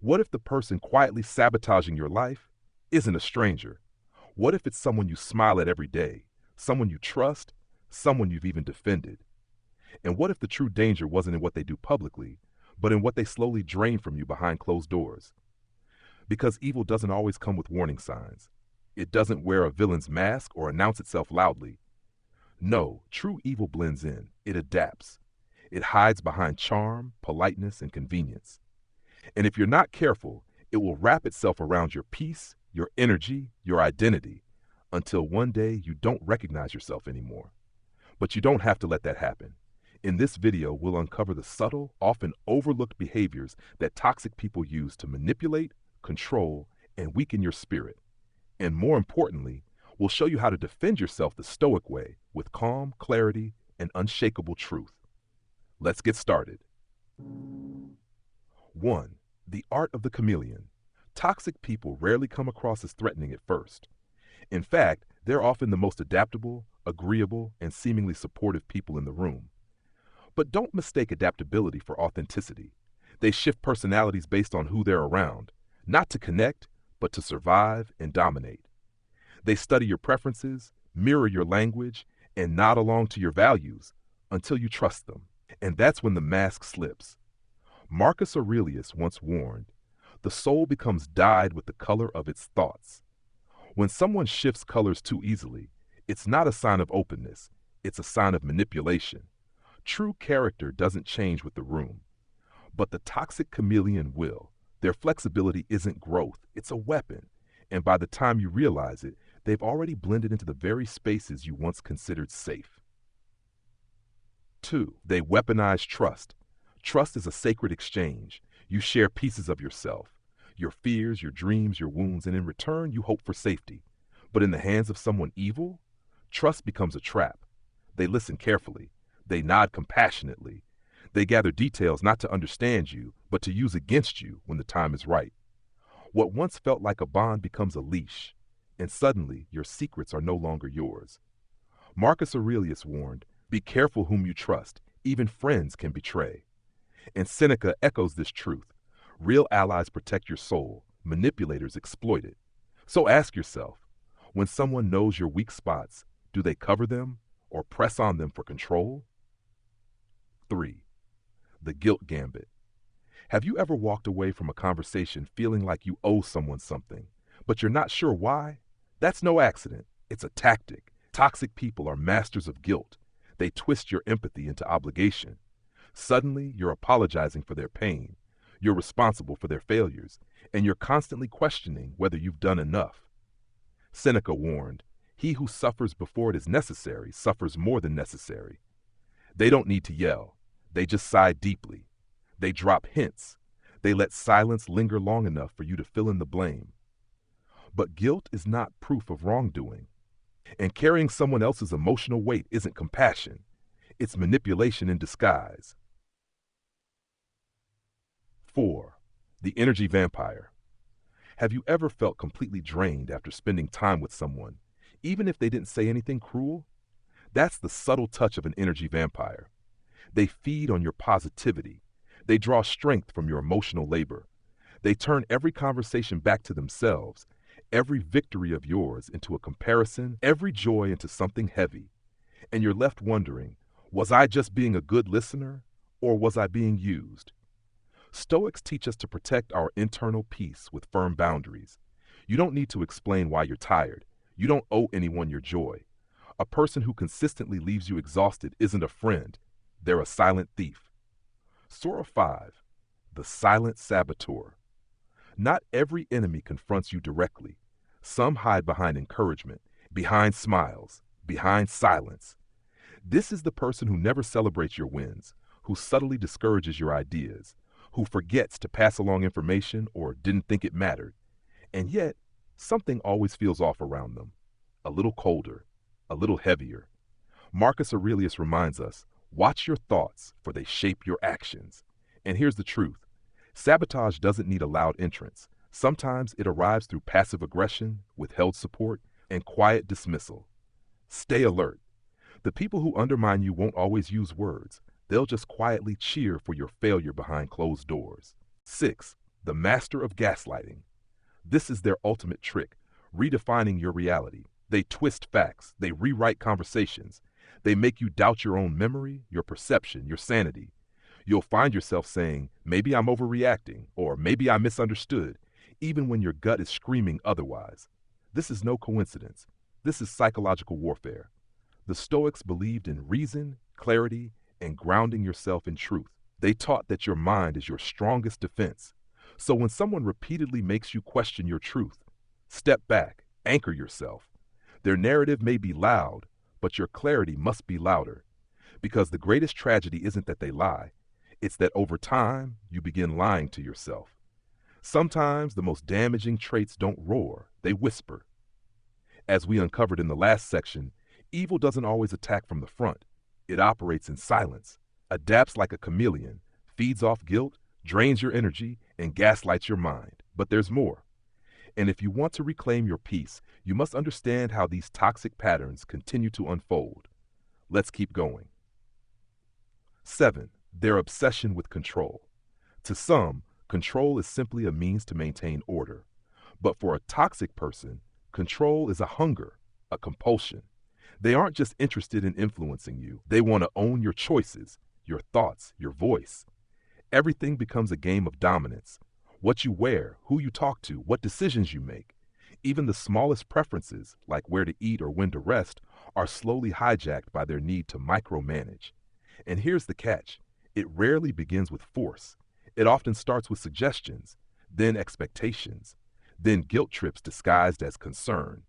What if the person quietly sabotaging your life isn't a stranger? What if it's someone you smile at every day, someone you trust, someone you've even defended? And what if the true danger wasn't in what they do publicly, but in what they slowly drain from you behind closed doors? Because evil doesn't always come with warning signs. It doesn't wear a villain's mask or announce itself loudly. No, true evil blends in. It adapts. It hides behind charm, politeness, and convenience. And if you're not careful, it will wrap itself around your peace, your energy, your identity, until one day you don't recognize yourself anymore. But you don't have to let that happen. In this video, we'll uncover the subtle, often overlooked behaviors that toxic people use to manipulate, control, and weaken your spirit. And more importantly, we'll show you how to defend yourself the Stoic way with calm, clarity, and unshakable truth. Let's get started. 1. The art of the chameleon. Toxic people rarely come across as threatening at first. In fact, they're often the most adaptable, agreeable, and seemingly supportive people in the room. But don't mistake adaptability for authenticity. They shift personalities based on who they're around, not to connect, but to survive and dominate. They study your preferences, mirror your language, and nod along to your values until you trust them. And that's when the mask slips. Marcus Aurelius once warned, "The soul becomes dyed with the color of its thoughts." When someone shifts colors too easily, it's not a sign of openness, it's a sign of manipulation. True character doesn't change with the room, but the toxic chameleon will. Their flexibility isn't growth, it's a weapon, and by the time you realize it, they've already blended into the very spaces you once considered safe. 2. They weaponize trust. Trust is a sacred exchange. You share pieces of yourself, your fears, your dreams, your wounds, and in return, you hope for safety. But in the hands of someone evil, trust becomes a trap. They listen carefully. They nod compassionately. They gather details not to understand you, but to use against you when the time is right. What once felt like a bond becomes a leash, and suddenly your secrets are no longer yours. Marcus Aurelius warned, "Be careful whom you trust. Even friends can betray." And Seneca echoes this truth. Real allies protect your soul. Manipulators exploit it. So ask yourself, when someone knows your weak spots, do they cover them or press on them for control? 3. The guilt gambit. Have you ever walked away from a conversation feeling like you owe someone something, but you're not sure why? That's no accident. It's a tactic. Toxic people are masters of guilt. They twist your empathy into obligation. Suddenly, you're apologizing for their pain. You're responsible for their failures, and you're constantly questioning whether you've done enough. Seneca warned, "He who suffers before it is necessary suffers more than necessary." They don't need to yell. They just sigh deeply. They drop hints. They let silence linger long enough for you to fill in the blame. But guilt is not proof of wrongdoing. And carrying someone else's emotional weight isn't compassion. It's manipulation in disguise. 4. The energy vampire. Have you ever felt completely drained after spending time with someone, even if they didn't say anything cruel? That's the subtle touch of an energy vampire. They feed on your positivity. They draw strength from your emotional labor. They turn every conversation back to themselves, every victory of yours into a comparison, every joy into something heavy. And you're left wondering, was I just being a good listener, or was I being used? Stoics teach us to protect our internal peace with firm boundaries. You don't need to explain why you're tired. You don't owe anyone your joy. A person who consistently leaves you exhausted isn't a friend. They're a silent thief. Surah 5. The silent saboteur. Not every enemy confronts you directly. Some hide behind encouragement, behind smiles, behind silence. This is the person who never celebrates your wins, who subtly discourages your ideas, who forgets to pass along information or didn't think it mattered. And yet, something always feels off around them. A little colder, a little heavier. Marcus Aurelius reminds us, watch your thoughts, for they shape your actions. And here's the truth. Sabotage doesn't need a loud entrance. Sometimes it arrives through passive aggression, withheld support, and quiet dismissal. Stay alert. The people who undermine you won't always use words. They'll just quietly cheer for your failure behind closed doors. 6. the master of gaslighting. This is their ultimate trick, redefining your reality. They twist facts, they rewrite conversations, they make you doubt your own memory, your perception, your sanity. You'll find yourself saying, maybe I'm overreacting, or maybe I misunderstood, even when your gut is screaming otherwise. This is no coincidence. This is psychological warfare. The Stoics believed in reason, clarity, and grounding yourself in truth. They taught that your mind is your strongest defense. So when someone repeatedly makes you question your truth, step back, anchor yourself. Their narrative may be loud, but your clarity must be louder. Because the greatest tragedy isn't that they lie, it's that over time, you begin lying to yourself. Sometimes the most damaging traits don't roar, they whisper. As we uncovered in the last section, evil doesn't always attack from the front. It operates in silence, adapts like a chameleon, feeds off guilt, drains your energy, and gaslights your mind. But there's more. And if you want to reclaim your peace, you must understand how these toxic patterns continue to unfold. Let's keep going. 7. Their obsession with control. To some, control is simply a means to maintain order. But for a toxic person, control is a hunger, a compulsion. They aren't just interested in influencing you. They want to own your choices, your thoughts, your voice. Everything becomes a game of dominance. What you wear, who you talk to, what decisions you make. Even the smallest preferences, like where to eat or when to rest, are slowly hijacked by their need to micromanage. And here's the catch. It rarely begins with force. It often starts with suggestions, then expectations, then guilt trips disguised as concern.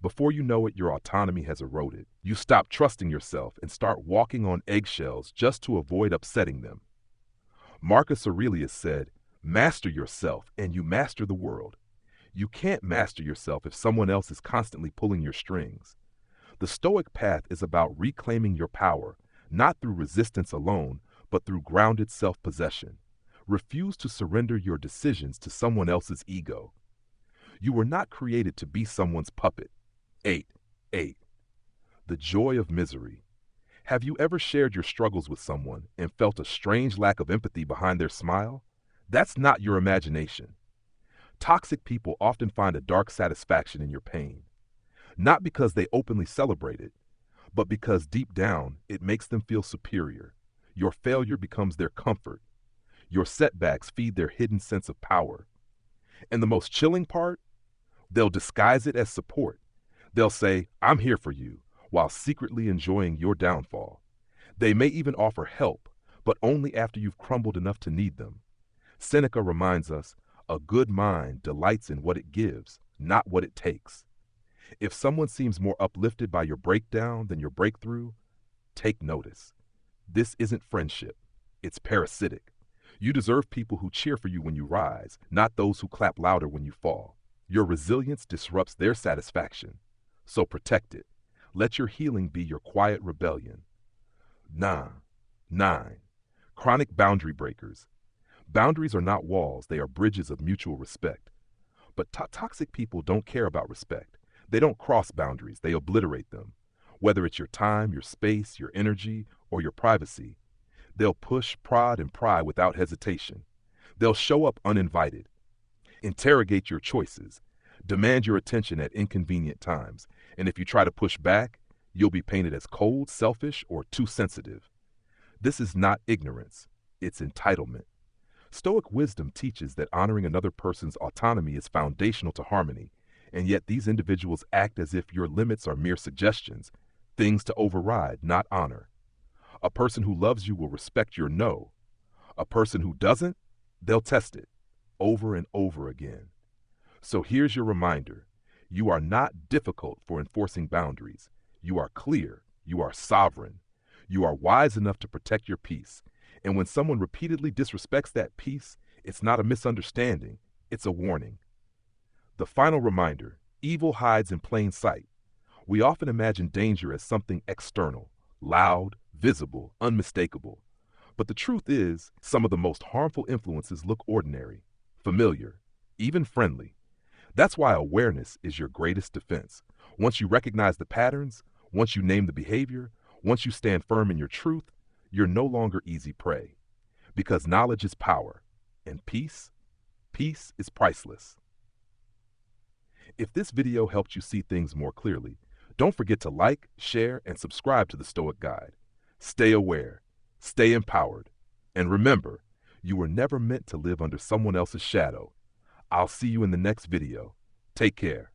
Before you know it, your autonomy has eroded. You stop trusting yourself and start walking on eggshells just to avoid upsetting them. Marcus Aurelius said, "Master yourself and you master the world." You can't master yourself if someone else is constantly pulling your strings. The Stoic path is about reclaiming your power, not through resistance alone, but through grounded self-possession. Refuse to surrender your decisions to someone else's ego. You were not created to be someone's puppet. 8. The joy of misery. Have you ever shared your struggles with someone and felt a strange lack of empathy behind their smile? That's not your imagination. Toxic people often find a dark satisfaction in your pain. Not because they openly celebrate it, but because deep down it makes them feel superior. Your failure becomes their comfort. Your setbacks feed their hidden sense of power. And the most chilling part? They'll disguise it as support. They'll say, "I'm here for you," while secretly enjoying your downfall. They may even offer help, but only after you've crumbled enough to need them. Seneca reminds us, a good mind delights in what it gives, not what it takes. If someone seems more uplifted by your breakdown than your breakthrough, take notice. This isn't friendship. It's parasitic. You deserve people who cheer for you when you rise, not those who clap louder when you fall. Your resilience disrupts their satisfaction. So protect it. Let your healing be your quiet rebellion. 9. Chronic boundary breakers. Boundaries are not walls, they are bridges of mutual respect. But toxic people don't care about respect. They don't cross boundaries, they obliterate them. Whether it's your time, your space, your energy, or your privacy, they'll push, prod, and pry without hesitation. They'll show up uninvited, interrogate your choices, demand your attention at inconvenient times, and if you try to push back, you'll be painted as cold, selfish, or too sensitive. This is not ignorance, it's entitlement. Stoic wisdom teaches that honoring another person's autonomy is foundational to harmony, and yet these individuals act as if your limits are mere suggestions, things to override, not honor. A person who loves you will respect your no. A person who doesn't, they'll test it over and over again. So here's your reminder. You are not difficult for enforcing boundaries. You are clear. You are sovereign. You are wise enough to protect your peace. And when someone repeatedly disrespects that peace, it's not a misunderstanding. It's a warning. The final reminder, evil hides in plain sight. We often imagine danger as something external, loud, visible, unmistakable. But the truth is, some of the most harmful influences look ordinary, familiar, even friendly. That's why awareness is your greatest defense. Once you recognize the patterns, once you name the behavior, once you stand firm in your truth, you're no longer easy prey. Because knowledge is power, and peace peace is priceless. If this video helped you see things more clearly, don't forget to like, share, and subscribe to the Stoic Guide. Stay aware, stay empowered, and remember, you were never meant to live under someone else's shadow. I'll see you in the next video. Take care.